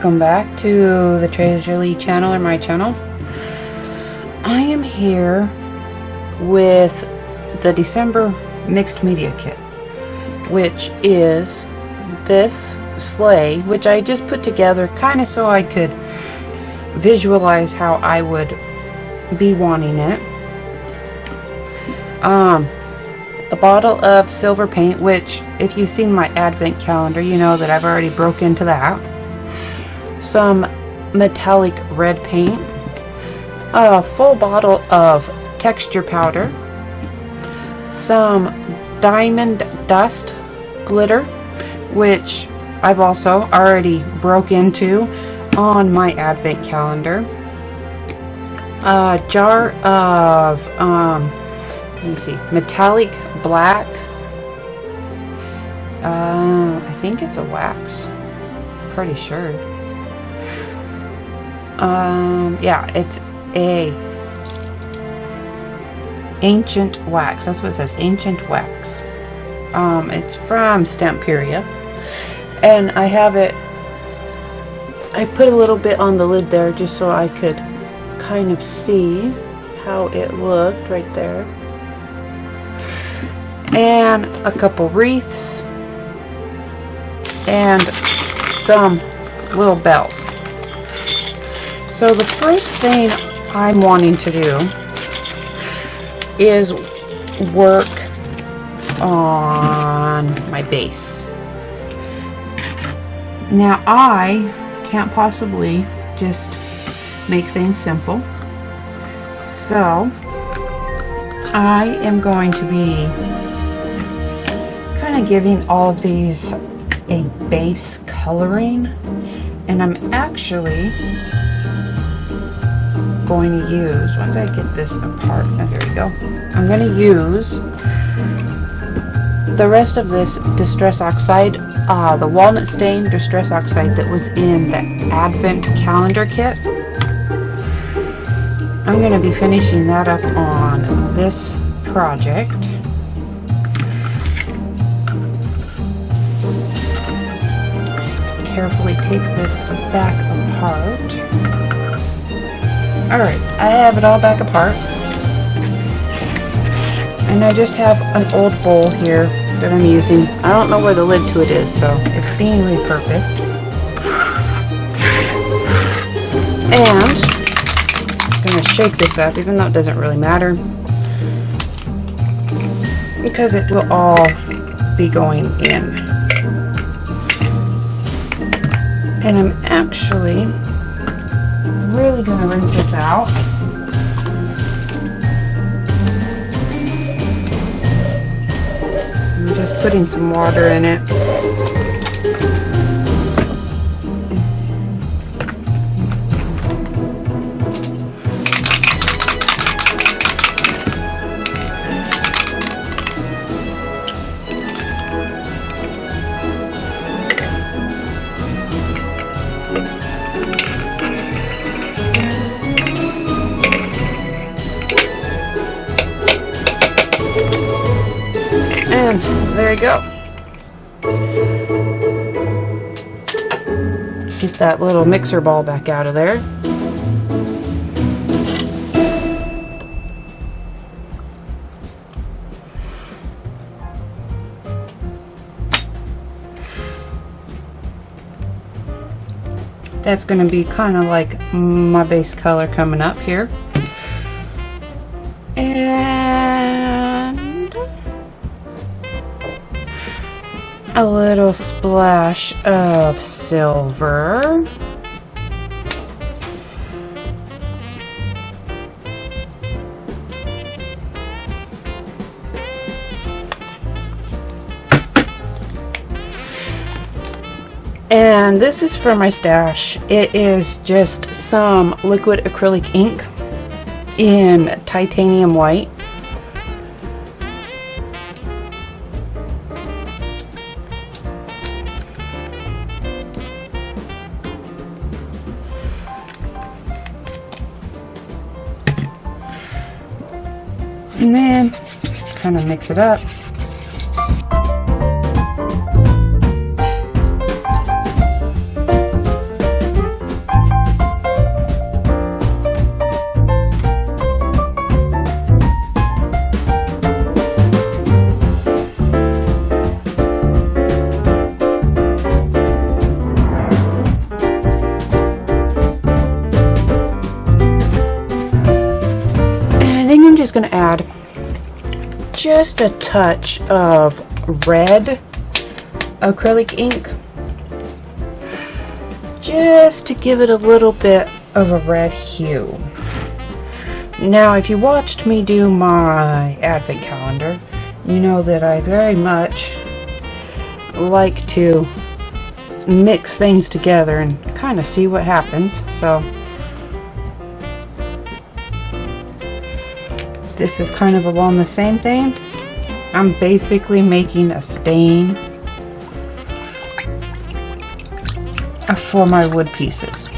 Welcome back to the Tres Jolie channel, or my channel. I am here with the December Mixed Media Kit, which is this sleigh, which I just put together kind of so I could visualize how I would be wanting it. A bottle of silver paint, which if you've seen my advent calendar, you know that I've already broke into that. Some metallic red paint, a full bottle of texture powder, some diamond dust glitter, which I've also already broke into on my advent calendar, a jar of let me see, metallic black, I think it's a wax, pretty sure. Yeah, it's a ancient wax. That's what it says, ancient wax. It's from Stamperia, and I have it. I put a little bit on the lid there just so I could kind of see how it looked right there. And a couple wreaths and some little bells. So the first thing I'm wanting to do is work on my base. Now I can't possibly just make things simple, so I am going to be kind of giving all of these a base coloring, and I'm actually going to use, once I get this apart, oh, here we go, I'm going to use the rest of this Distress Oxide, the walnut stain Distress Oxide that was in the Advent Calendar Kit. I'm going to be finishing that up on this project. Carefully take this back apart. Alright, I have it all back apart. And I just have an old bowl here that I'm using. I don't know where the lid to it is, so it's being repurposed. And I'm going to shake this up, even though it doesn't really matter, because it will all be going in. And I'm actually really going to rinse this out. I'm just putting some water in it. And there you go. Get that little mixer ball back out of there. That's going to be kind of like my base color coming up here. And a little splash of silver. And this is for my stash. It is just some liquid acrylic ink in titanium white. And then kind of mix it up. just a touch of red acrylic ink, just to give it a little bit of a red hue. Now, if you watched me do my advent calendar, you know that I very much like to mix things together and kind of see what happens. So this is kind of along the same thing. I'm basically making a stain for my wood pieces.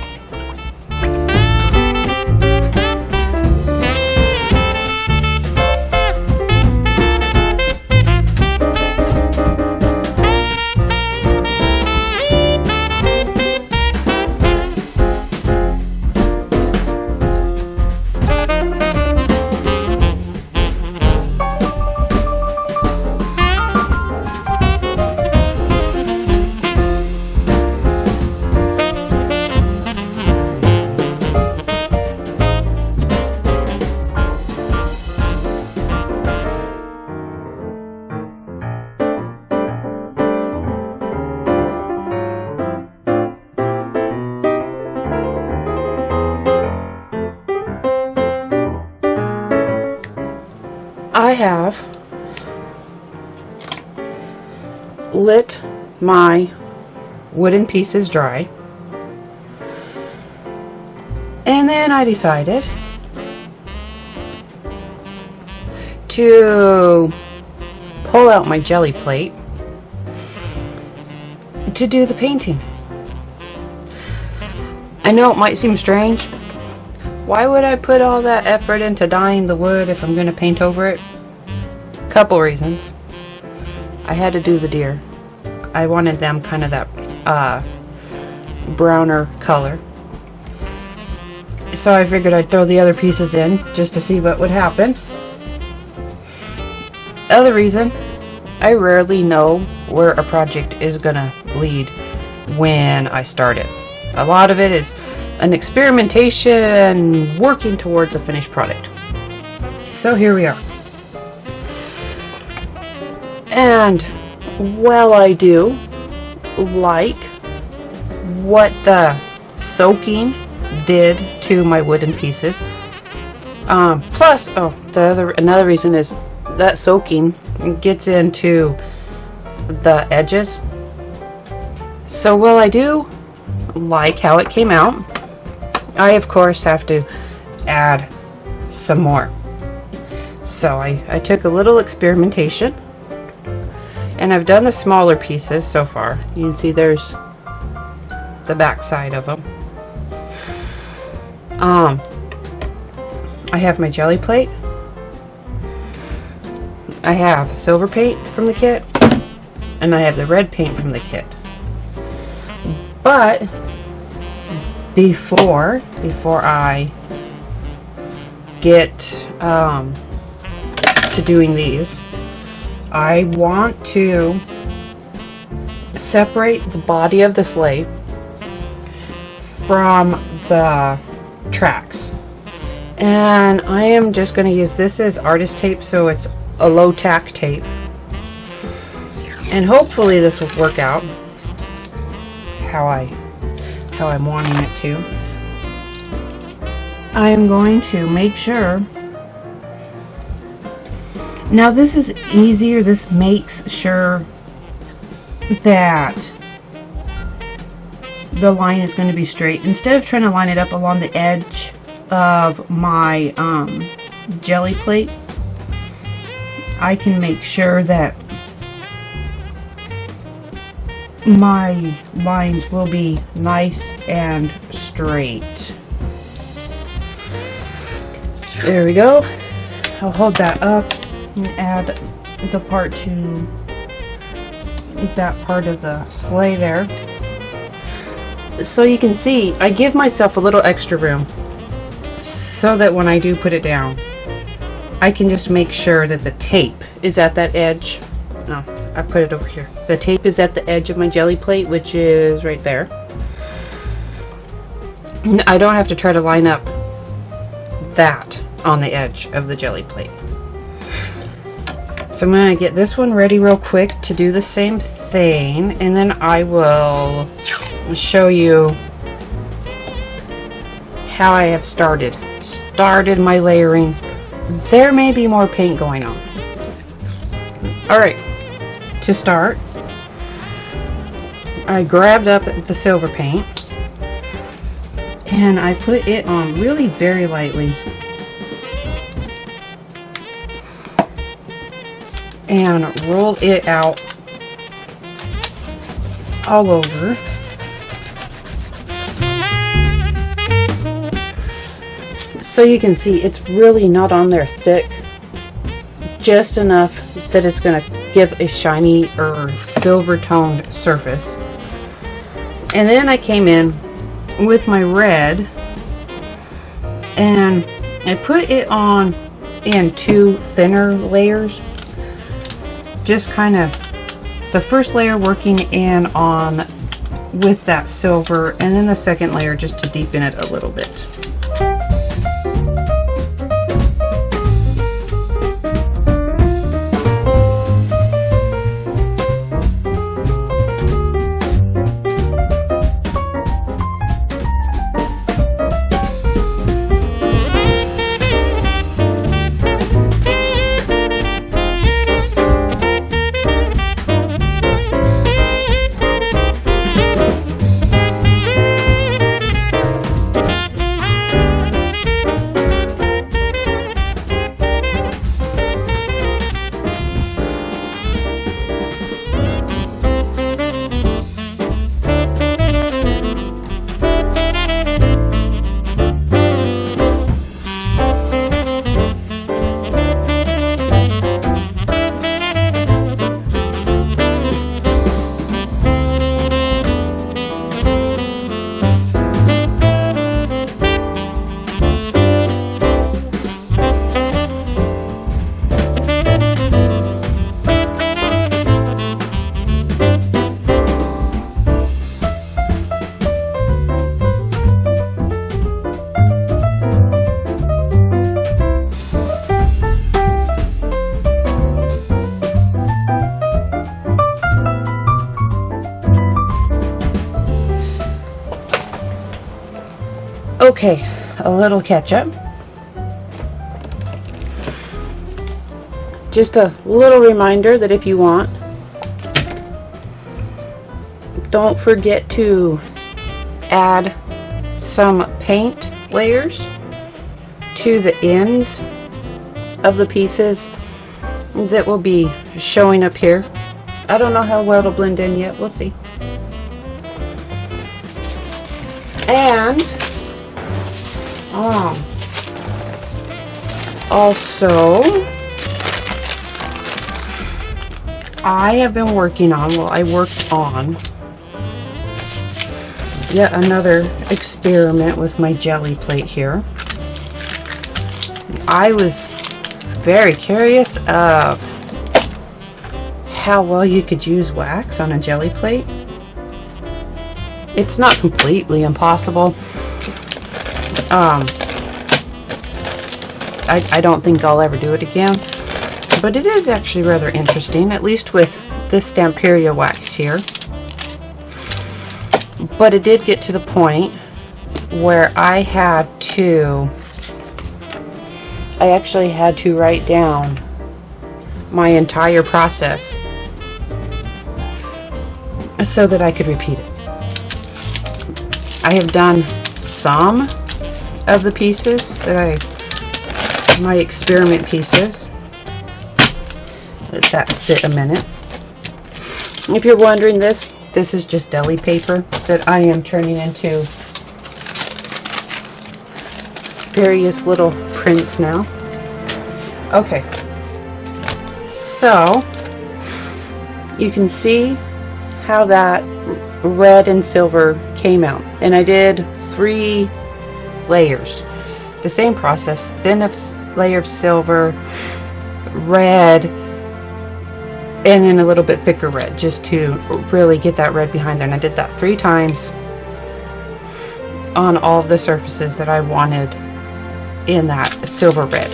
I have lit my wooden pieces dry, and then I decided to pull out my jelly plate to do the painting. I know it might seem strange. Why would I put all that effort into dyeing the wood if I'm going to paint over it? Couple reasons. I had to do the deer. I wanted them kind of that browner color. So I figured I'd throw the other pieces in just to see what would happen. Other reason, I rarely know where a project is going to lead when I start it. A lot of it is an experimentation working towards a finished product. So here we are. And while I do like what the soaking did to my wooden pieces, plus another reason is that soaking gets into the edges. So while I do like how it came out, I of course have to add some more. So I took a little experimentation, and I've done the smaller pieces so far. You can see there's the back side of them. I have my jelly plate. I have silver paint from the kit, and I have the red paint from the kit. But before I get to doing these, I want to separate the body of the sleigh from the tracks. And I am just going to use this as artist tape, so it's a low tack tape. And hopefully this will work out how I'm wanting it to. I am going to make sure. Now this is easier. This makes sure that the line is going to be straight. Instead of trying to line it up along the edge of my jelly plate, I can make sure that my lines will be nice and straight. There we go. I'll hold that up and add the part to that part of the sleigh there. So you can see I give myself a little extra room so that when I do put it down, I can just make sure that the tape is at that edge. No, I put it over here. The tape is at the edge of my jelly plate, which is right there. I don't have to try to line up that on the edge of the jelly plate. So I'm going to get this one ready real quick to do the same thing, and then I will show you how I have started my layering. There may be more paint going on. Alright, to start, I grabbed up the silver paint and I put it on really very lightly and roll it out all over. So you can see it's really not on there thick, just enough that it's going to give a shiny or silver toned surface. And then I came in with my red and I put it on in 2 thinner layers, just kind of the first layer working in on with that silver, and then the second layer just to deepen it a little bit. Okay, a little ketchup. Just a little reminder that if you want, don't forget to add some paint layers to the ends of the pieces that will be showing up here. I don't know how well it'll blend in yet, we'll see. And also, I have been working on, well, I worked on yet another experiment with my jelly plate here. I was very curious of how well you could use wax on a jelly plate. It's not completely impossible. I don't think I'll ever do it again, but it is actually rather interesting, at least with this Stamperia wax here. But it did get to the point where I actually had to write down my entire process so that I could repeat it. I have done some of the pieces that my experiment pieces. Let that sit a minute. If you're wondering, this is just deli paper that I am turning into various little prints now. Okay, so you can see how that red and silver came out, and I did 3 layers. The same process, thin layer of silver, red, and then a little bit thicker red, just to really get that red behind there. And I did that 3 times on all of the surfaces that I wanted in that silver red.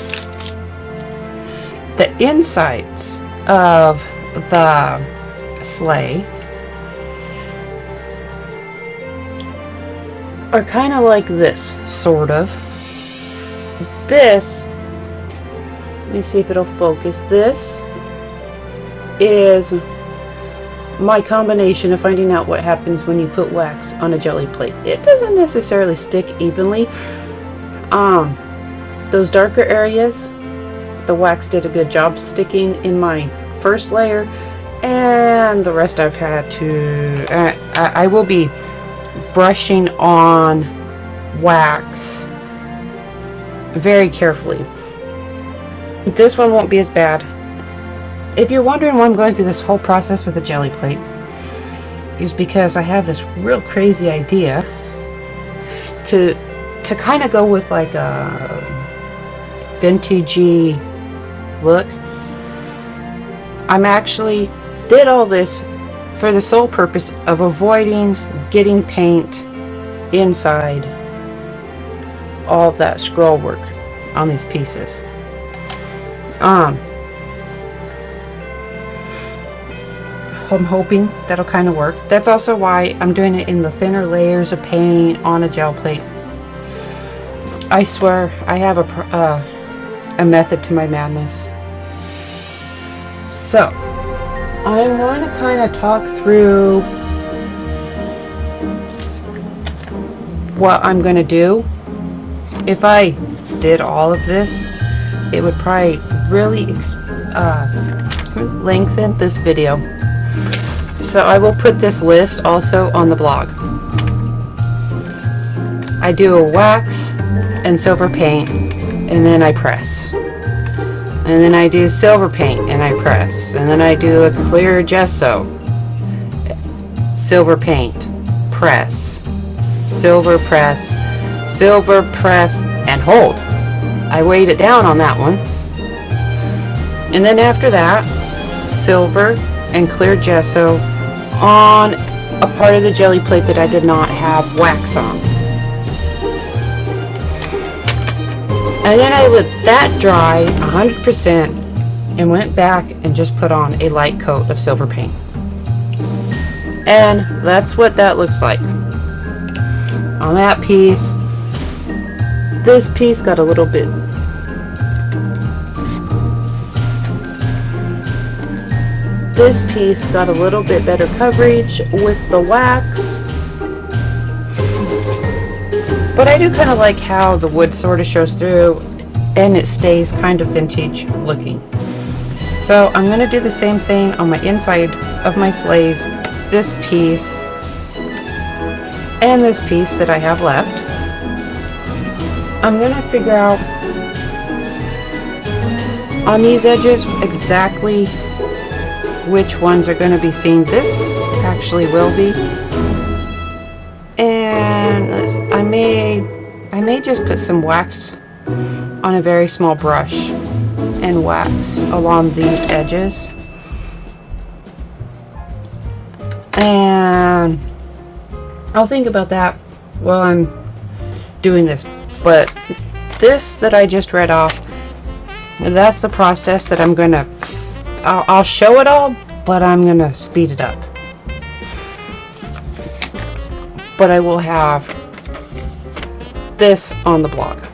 The insides of the sleigh are kind of like this, sort of. This, let me see if it'll focus. This is my combination of finding out what happens when you put wax on a jelly plate. It doesn't necessarily stick evenly. Those darker areas, the wax did a good job sticking in my first layer, and the rest I've had to, I will be brushing on wax very carefully. This one won't be as bad. If you're wondering why I'm going through this whole process with a jelly plate, is because I have this real crazy idea to kind of go with like a vintagey look. I'm actually did all this for the sole purpose of avoiding getting paint inside all of that scroll work on these pieces. I'm hoping that'll kind of work. That's also why I'm doing it in the thinner layers of paint on a gel plate. I swear I have a method to my madness. So I'm going to kind of talk through what I'm going to do. If I did all of this, it would probably really lengthen this video. So I will put this list also on the blog. I do a wax and silver paint, and then I press. And then I do silver paint and I press. And then I do a clear gesso, silver paint, press, silver press, and hold. I weighed it down on that one. And then after that, silver and clear gesso on a part of the jelly plate that I did not have wax on. And then I let that dry 100% and went back and just put on a light coat of silver paint. And that's what that looks like on that piece. This piece got a little bit better coverage with the wax. But I do kind of like how the wood sort of shows through and it stays kind of vintage looking. So I'm going to do the same thing on my inside of my sleighs, this piece and this piece that I have left. I'm going to figure out on these edges exactly which ones are going to be seen. This actually will be. And I may just put some wax on a very small brush and wax along these edges. And I'll think about that while I'm doing this. But this that I just read off, that's the process that I'm going to, I'll show it all, but I'm going to speed it up. But I will have this on the blog.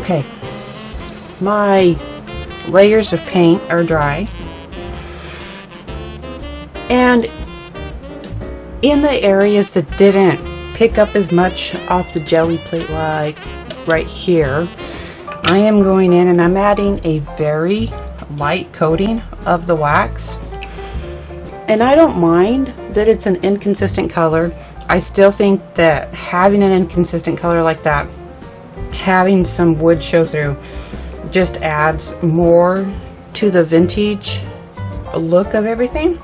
Okay, my layers of paint are dry, and in the areas that didn't pick up as much off the jelly plate, like right here, I am going in and I'm adding a very light coating of the wax. And I don't mind that it's an inconsistent color. I still think that having an inconsistent color like that, having some wood show through, just adds more to the vintage look of everything.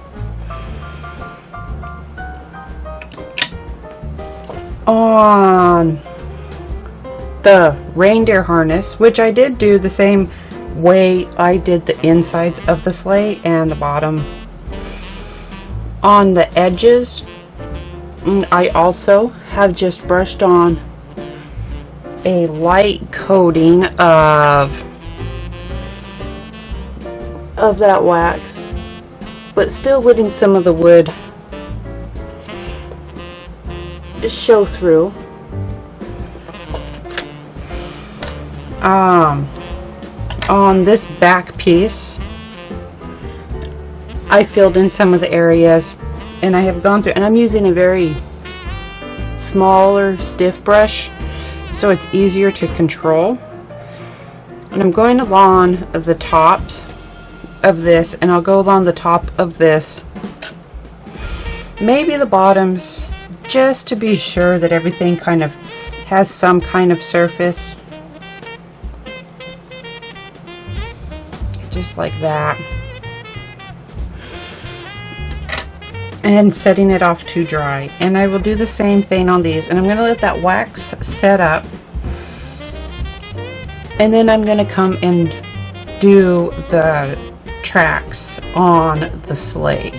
On the reindeer harness, which I did do the same way I did the insides of the sleigh and the bottom. On the edges, I also have just brushed on a light coating of that wax, but still letting some of the wood show through. On this back piece, I filled in some of the areas, and I have gone through, and I'm using a very smaller stiff brush, so it's easier to control. And I'm going along the tops of this, and I'll go along the top of this, maybe the bottoms, just to be sure that everything kind of has some kind of surface. Just like that. And setting it off to dry. And I will do the same thing on these. And I'm going to let that wax set up. And then I'm going to come and do the tracks on the sleigh.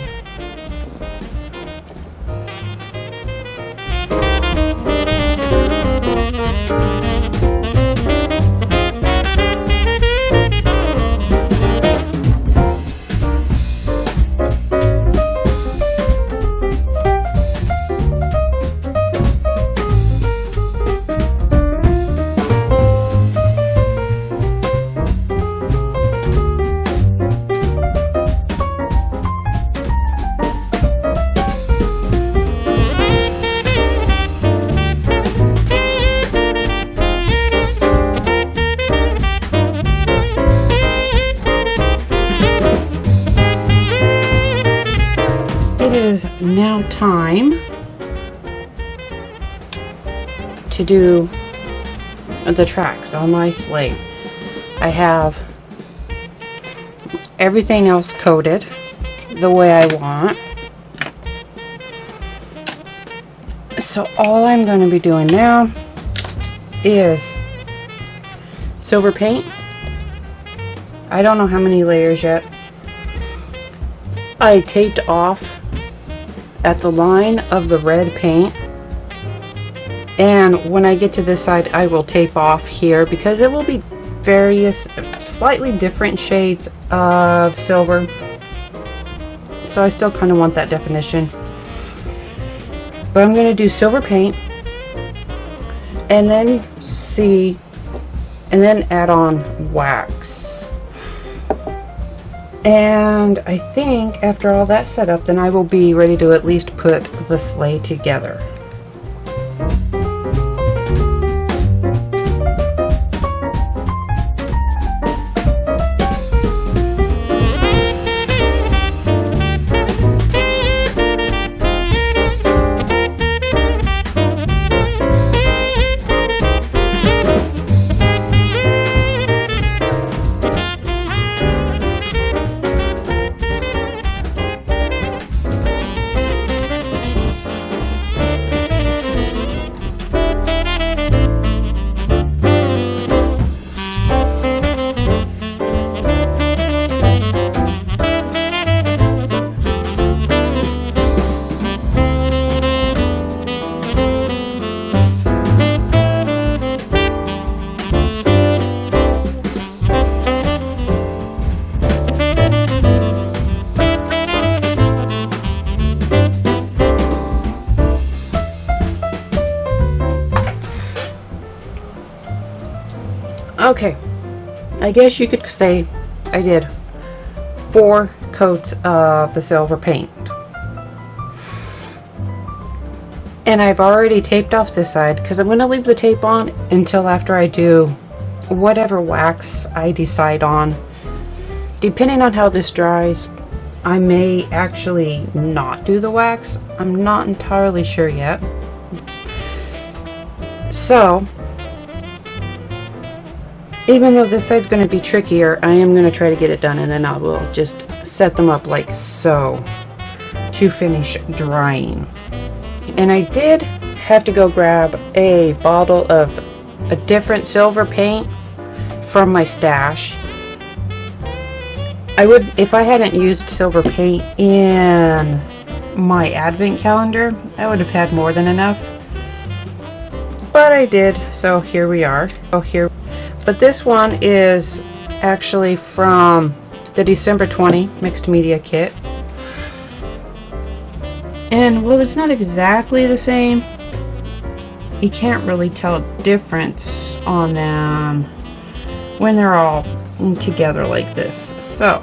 It is now time to do the tracks on my sleigh. I have everything else coated the way I want. So all I'm going to be doing now is silver paint. I don't know how many layers yet. I taped off at the line of the red paint, and when I get to this side I will tape off here because it will be various slightly different shades of silver, so I still kind of want that definition. But I'm going to do silver paint and then add on wax. And I think after all that's set up, then I will be ready to at least put the sleigh together. Okay, I guess you could say I did 4 coats of the silver paint. And I've already taped off this side because I'm going to leave the tape on until after I do whatever wax I decide on. Depending on how this dries, I may actually not do the wax. I'm not entirely sure yet. So, even though this side's going to be trickier, I am going to try to get it done, and then I will just set them up like so to finish drying. And I did have to go grab a bottle of a different silver paint from my stash. I would, if I hadn't used silver paint in my advent calendar, I would have had more than enough. But I did, so here we are. But this one is actually from the December 20 Mixed Media Kit. And well, it's not exactly the same. You can't really tell a difference on them when they're all together like this. So,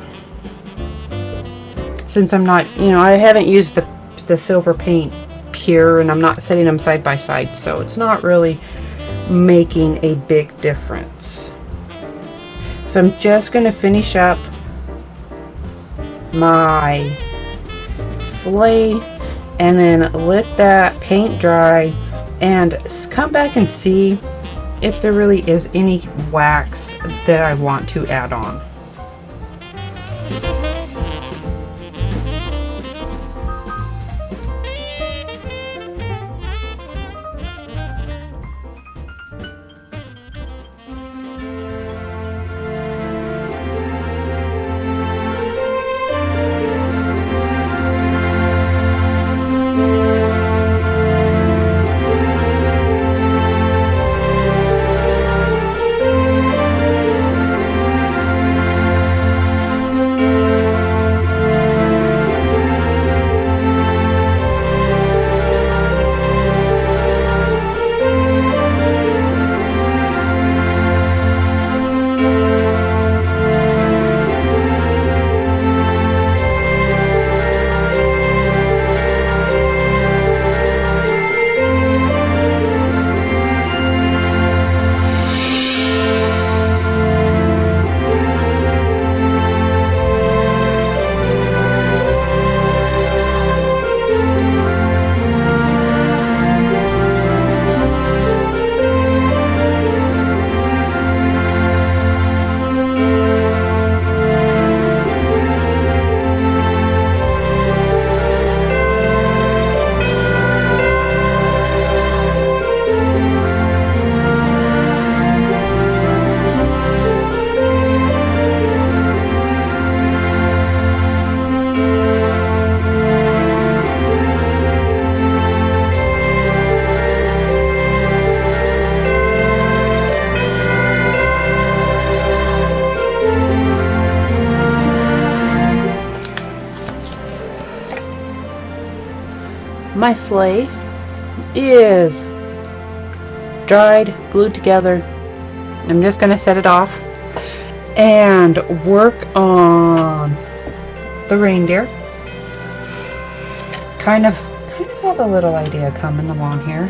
since I'm not, I haven't used the silver paint pure, and I'm not setting them side by side, so it's not really making a big difference. So I'm just going to finish up my sleigh and then let that paint dry and come back and see if there really is any wax that I want to add on. My sleigh is dried, glued together. I'm just going to set it off and work on the reindeer. Kind of have a little idea coming along here.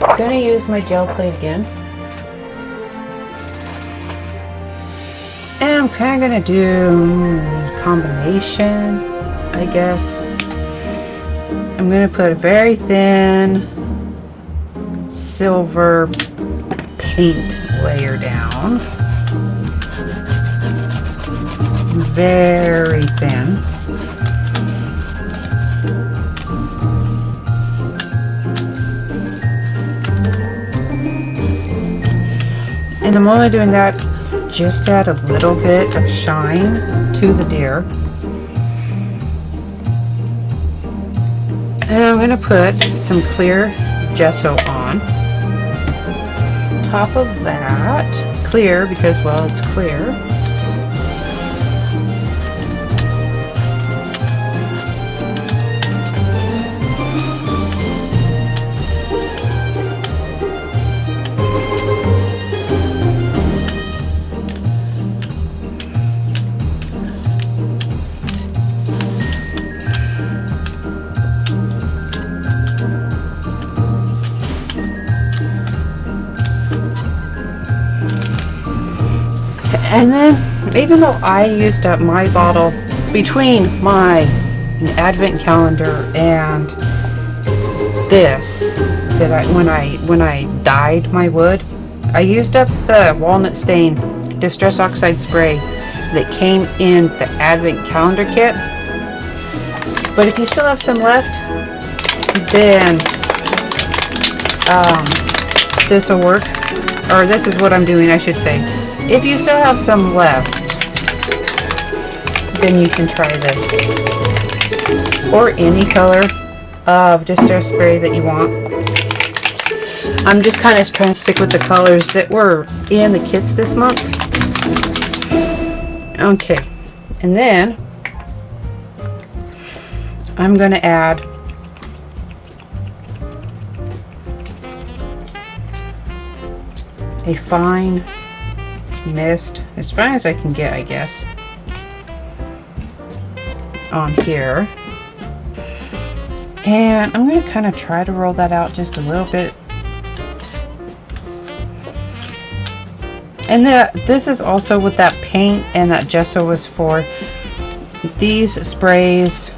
I'm going to use my gel plate again. And I'm kind of going to do combination, I guess. I'm going to put a very thin silver paint layer down. Very thin. And I'm only doing that just to add a little bit of shine to the deer. And I'm going to put some clear gesso on top of that. Clear because, well, it's clear. And then, even though I used up my bottle between my advent calendar and this, that when I dyed my wood, I used up the walnut stain Distress Oxide spray that came in the advent calendar kit. But if you still have some left, then this will work. Or this is what I'm doing, I should say. If you still have some left, then you can try this. Or any color of distress spray that you want. I'm just kind of trying to stick with the colors that were in the kits this month. Okay, and then I'm going to add a fine mist, as fine as I can get, I guess, on here. And I'm going to kind of try to roll that out just a little bit. And this is also what that paint and that gesso was for. These sprays,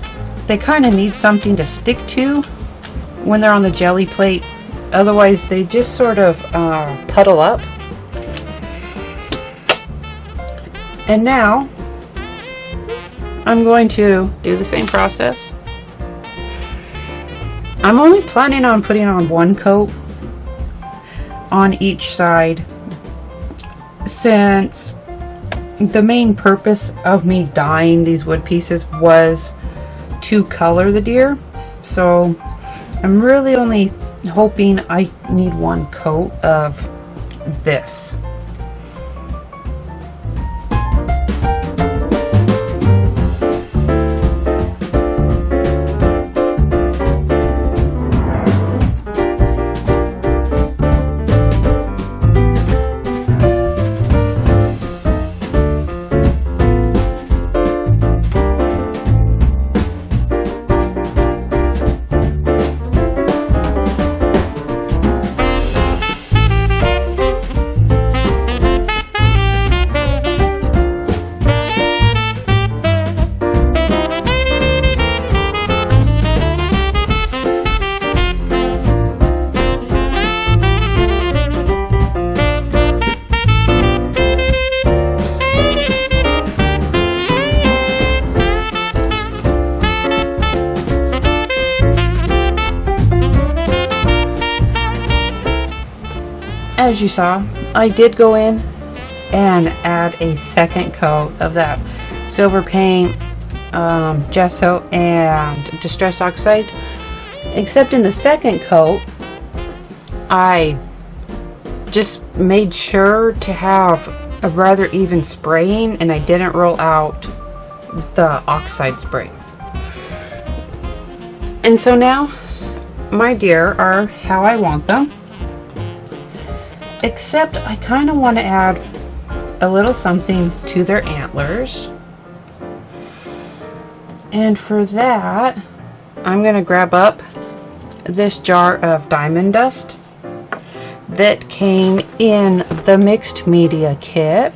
they kind of need something to stick to when they're on the jelly plate. Otherwise, they just sort of puddle up. And now, I'm going to do the same process. I'm only planning on putting on one coat on each side, since the main purpose of me dyeing these wood pieces was to color the deer. So I'm really only hoping I need one coat of this. As you saw, I did go in and add a second coat of that silver paint, gesso, and Distress Oxide. Except in the second coat, I just made sure to have a rather even spraying, and I didn't roll out the oxide spray. And so now my deer are how I want them. Except I kind of want to add a little something to their antlers. And for that, I'm going to grab up this jar of diamond dust that came in the Mixed Media Kit.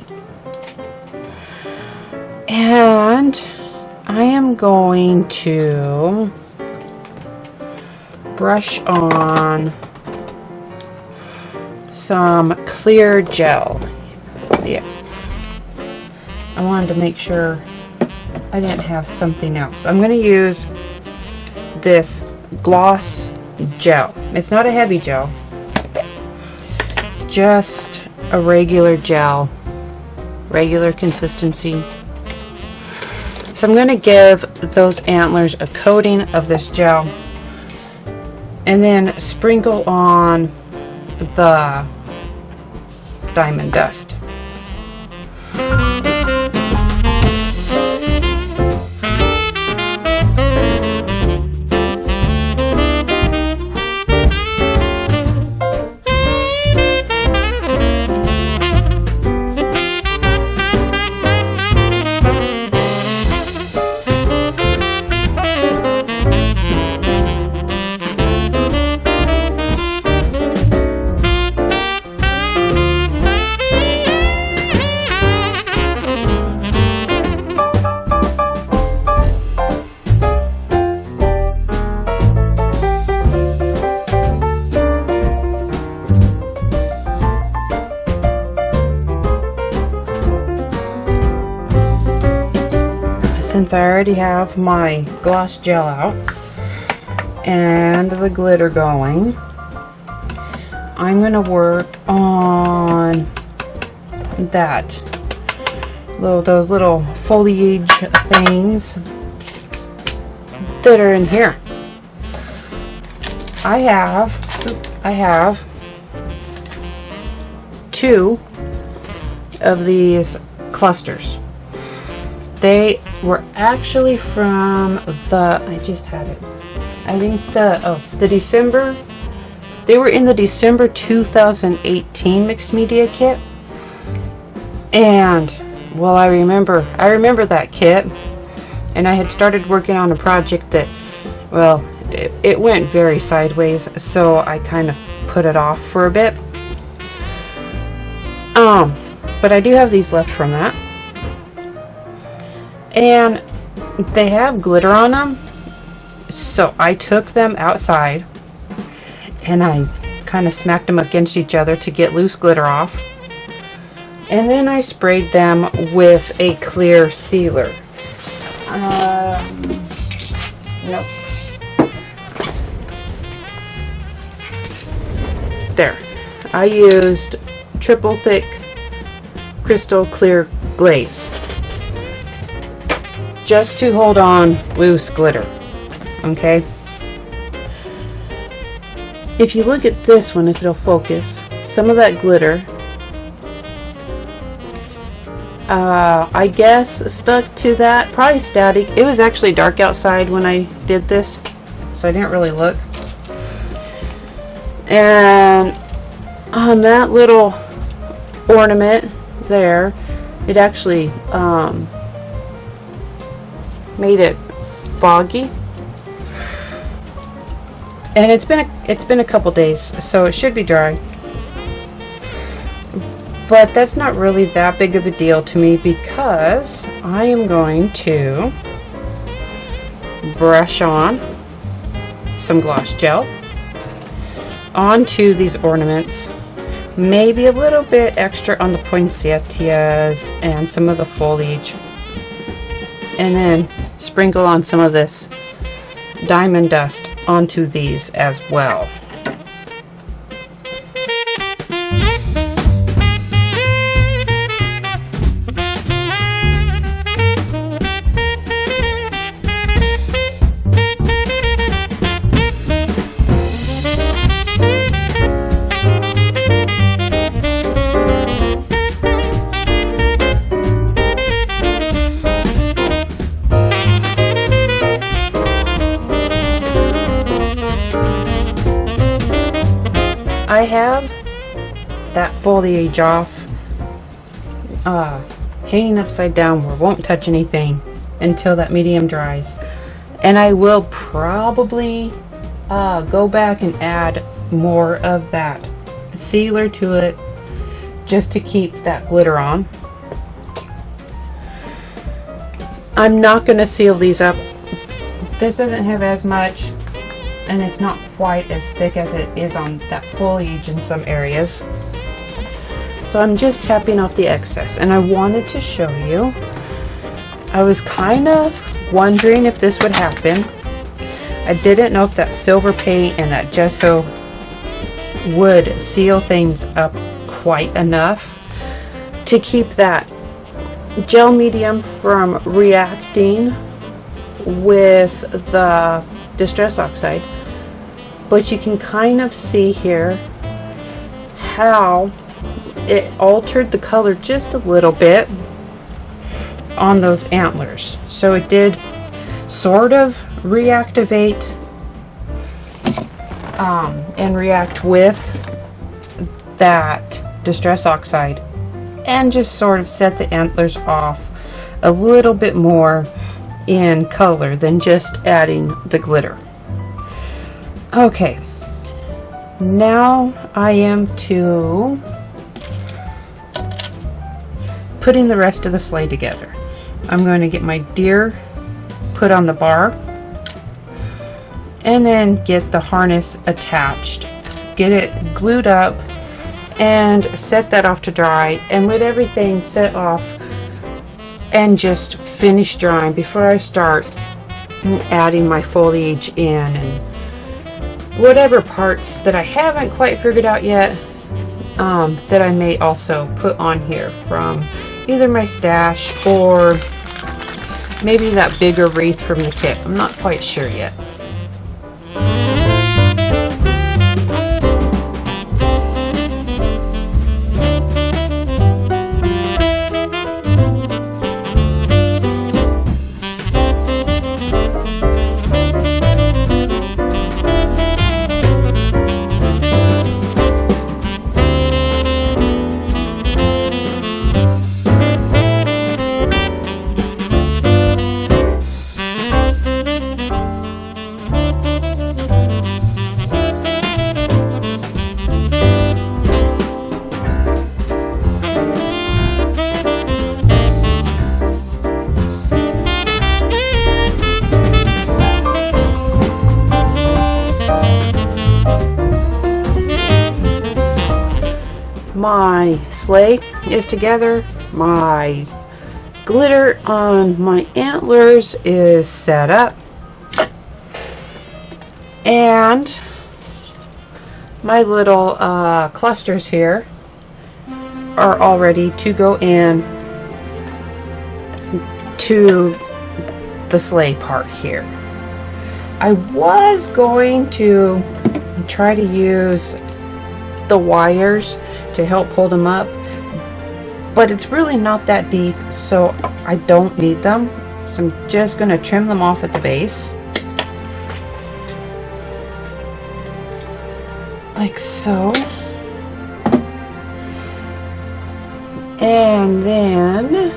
And I am going to brush on some clear gel. Yeah, I wanted to make sure I didn't have something else. I'm going to use this gloss gel. It's not a heavy gel, just a regular gel, regular consistency. So I'm going to give those antlers a coating of this gel and then sprinkle on the diamond dust. since I already have my gloss gel out and the glitter going, I'm going to work on that. Those little foliage things that are in here. I have 2 of these clusters. They were actually from I just had it. I think the December. They were in the December 2018 Mixed Media Kit. And well, I remember that kit, and I had started working on a project that, well, it went very sideways, so I kind of put it off for a bit. But I do have these left from that, and they have glitter on them, so I took them outside and I kind of smacked them against each other to get loose glitter off. And then I sprayed them with a clear sealer. Nope. There. I used triple thick crystal clear glaze just to hold on loose glitter. Okay? If you look at this one, if it'll focus, some of that glitter I guess stuck to that, probably static. It was actually dark outside when I did this, so I didn't really look. And on that little ornament there, it actually made it foggy. And it's been a couple days, so it should be dry. But that's not really that big of a deal to me, because I am going to brush on some gloss gel onto these ornaments, maybe a little bit extra on the poinsettias and some of the foliage, and then sprinkle on some of this diamond dust onto these as well. I have that foliage off, hanging upside down where it won't touch anything until that medium dries. And I will probably go back and add more of that sealer to it just to keep that glitter on. I'm not going to seal these up. This doesn't have as much, and it's not quite as thick as it is on that foliage in some areas. So I'm just tapping off the excess, and I wanted to show you. I was kind of wondering if this would happen. I didn't know if that silver paint and that gesso would seal things up quite enough to keep that gel medium from reacting with the Distress Oxide. But you can kind of see here how it altered the color just a little bit on those antlers. So it did sort of reactivate and react with that Distress Oxide, and just sort of set the antlers off a little bit more in color than just adding the glitter. Okay, now I am to putting the rest of the sleigh together. I'm going to get my deer put on the bar, and then get the harness attached, get it glued up, and set that off to dry, and let everything set off and just finish drying before I start adding my foliage in and whatever parts that I haven't quite figured out yet, that I may also put on here from either my stash or maybe that bigger wreath from the kit. I'm not quite sure yet. My sleigh is together, my glitter on my antlers is set up, and my little clusters here are all ready to go in to the sleigh part here. I was going to try to use the wires to help hold them up, but it's really not that deep, so I don't need them. So I'm just going to trim them off at the base, like so, and then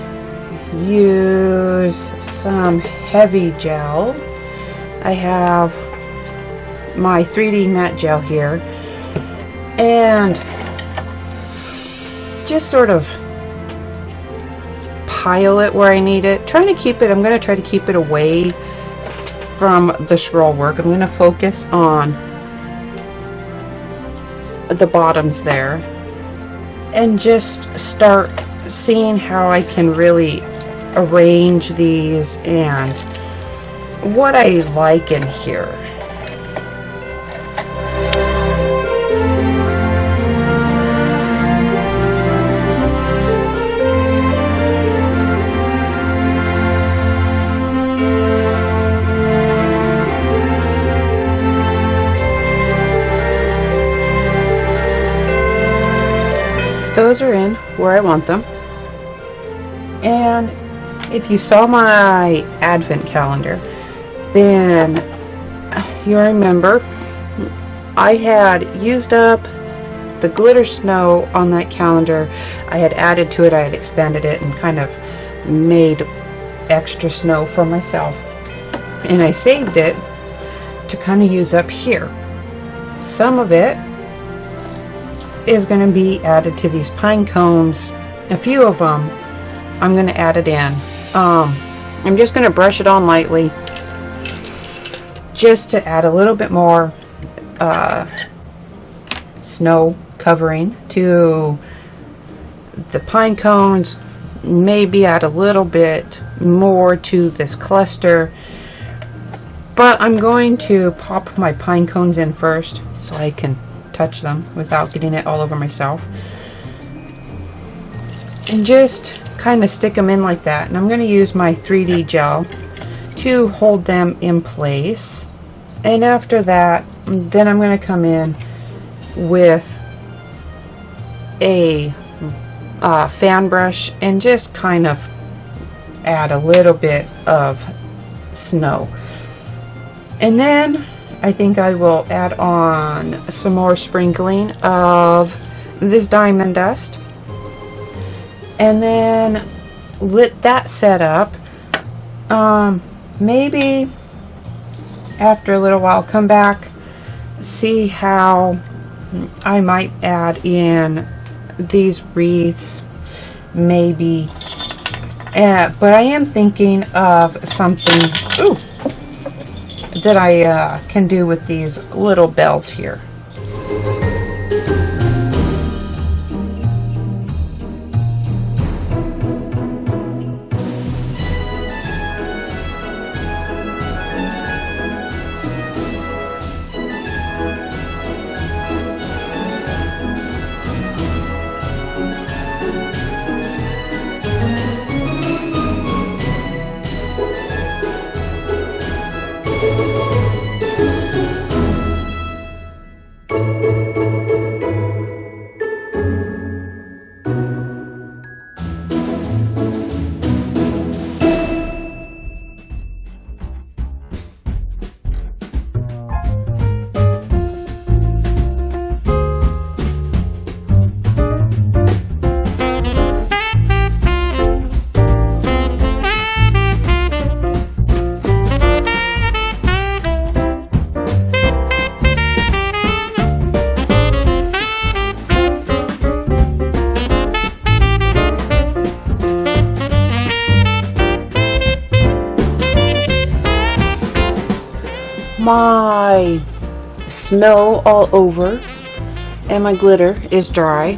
use some heavy gel. I have my 3D matte gel here, and just sort of pile it where I need it. Trying to keep it, I'm going to try to keep it away from the scroll work. I'm going to focus on the bottoms there and just start seeing how I can really arrange these and what I like in here. Those are in where I want them. And if you saw my advent calendar, then you remember I had used up the glitter snow on that calendar. I had added to it, I had expanded it and kind of made extra snow for myself, and I saved it to kind of use up here. Some of it is going to be added to these pine cones. A few of them I'm going to add it in. I'm just going to brush it on lightly just to add a little bit more snow covering to the pine cones, maybe add a little bit more to this cluster, but I'm going to pop my pine cones in first so I can touch them without getting it all over myself, and just kind of stick them in like that. And I'm going to use my 3D gel to hold them in place, and after that then I'm going to come in with a fan brush and just kind of add a little bit of snow. And then I think I will add on some more sprinkling of this diamond dust, and then let that set up. Maybe after a little while come back, see how I might add in these wreaths maybe, but I am thinking of something that I can do with these little bells here. My snow all over and my glitter is dry.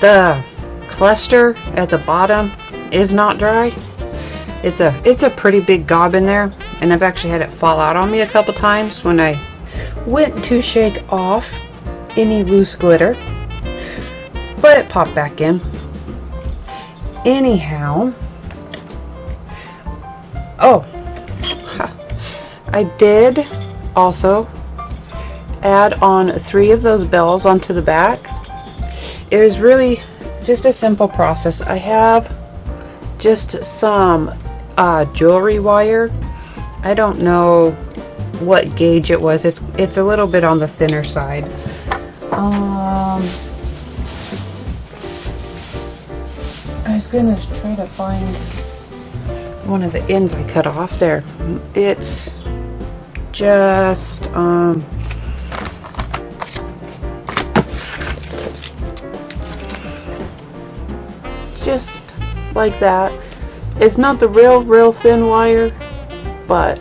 The cluster at the bottom is not dry. It's a pretty big gob in there, and I've actually had it fall out on me a couple times when I went to shake off any loose glitter, but it popped back in. Anyhow, oh, I did also add on 3 of those bells onto the back. It was really just a simple process. I have just some jewelry wire. I don't know what gauge it was. It's a little bit on the thinner side. I was gonna try to find one of the ends I cut off there. It's just just like that. It's not the real thin wire, but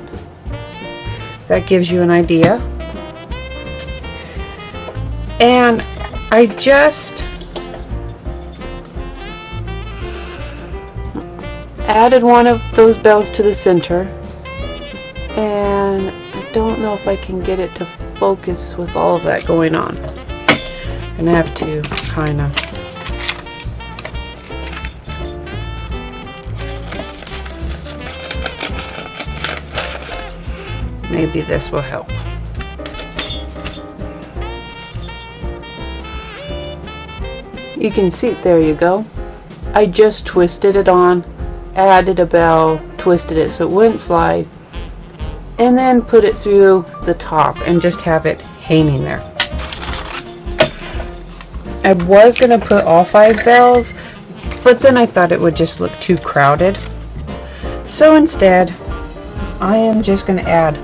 that gives you an idea. And I just added one of those bells to the center, and I don't know if I can get it to focus with all of that going on. I'm gonna have to kind of maybe this will help. You can see, there you go. I just twisted it on, added a bell, twisted it so it wouldn't slide, and then put it through the top and just have it hanging there. I was going to put all 5 bells, but then I thought it would just look too crowded. So instead, I am just going to add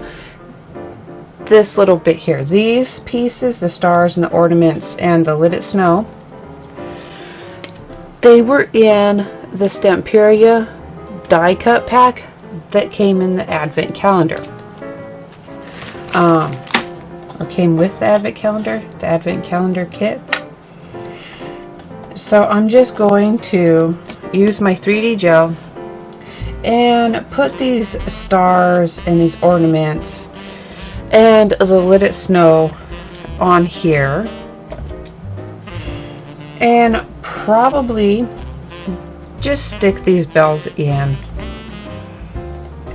this little bit here. These pieces, the stars and the ornaments and the lit it snow, they were in the Stamperia die cut pack that came in the advent calendar. Or came with the advent calendar kit. So I'm just going to use my 3D gel and put these stars and these ornaments and the lit it snow on here, and probably just stick these bells in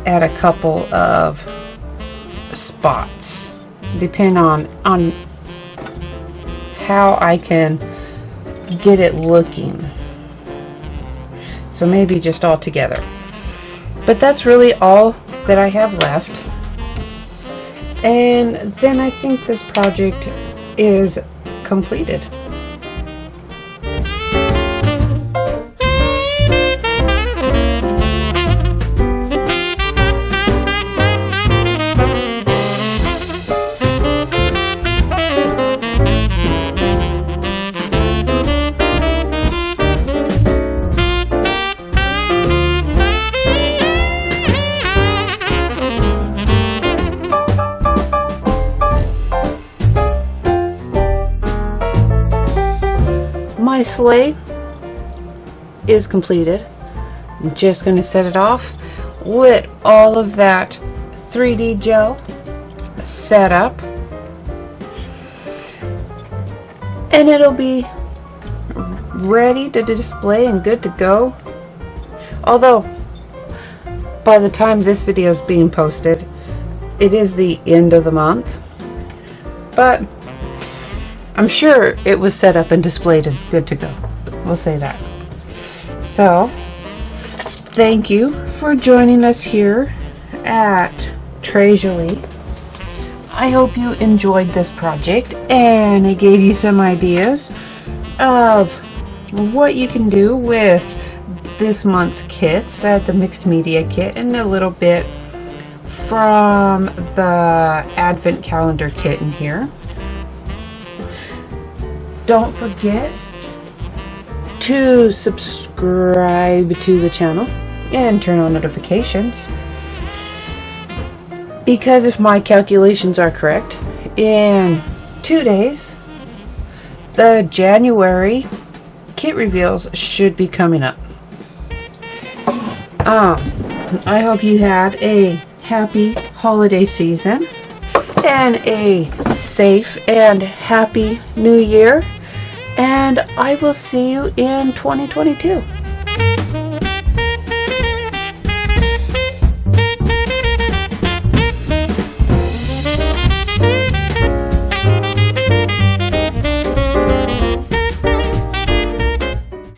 at a couple of spots, depending on how I can get it looking. So maybe just all together. But that's really all that I have left. And then I think this project is completed. My sleigh is completed. I'm just going to set it off with all of that 3D gel set up, and it'll be ready to display and good to go. Although by the time this video is being posted, it is the end of the month, but I'm sure it was set up and displayed and good to go. We'll say that. So, thank you for joining us here at Tres Jolie. I hope you enjoyed this project and it gave you some ideas of what you can do with this month's kits at the Mixed Media Kit, and a little bit from the Advent Calendar kit in here. Don't forget to subscribe to the channel and turn on notifications. because if my calculations are correct, in 2 days, the January kit reveals should be coming up. I hope you had a happy holiday season and a safe and happy new year, and I will see you in 2022.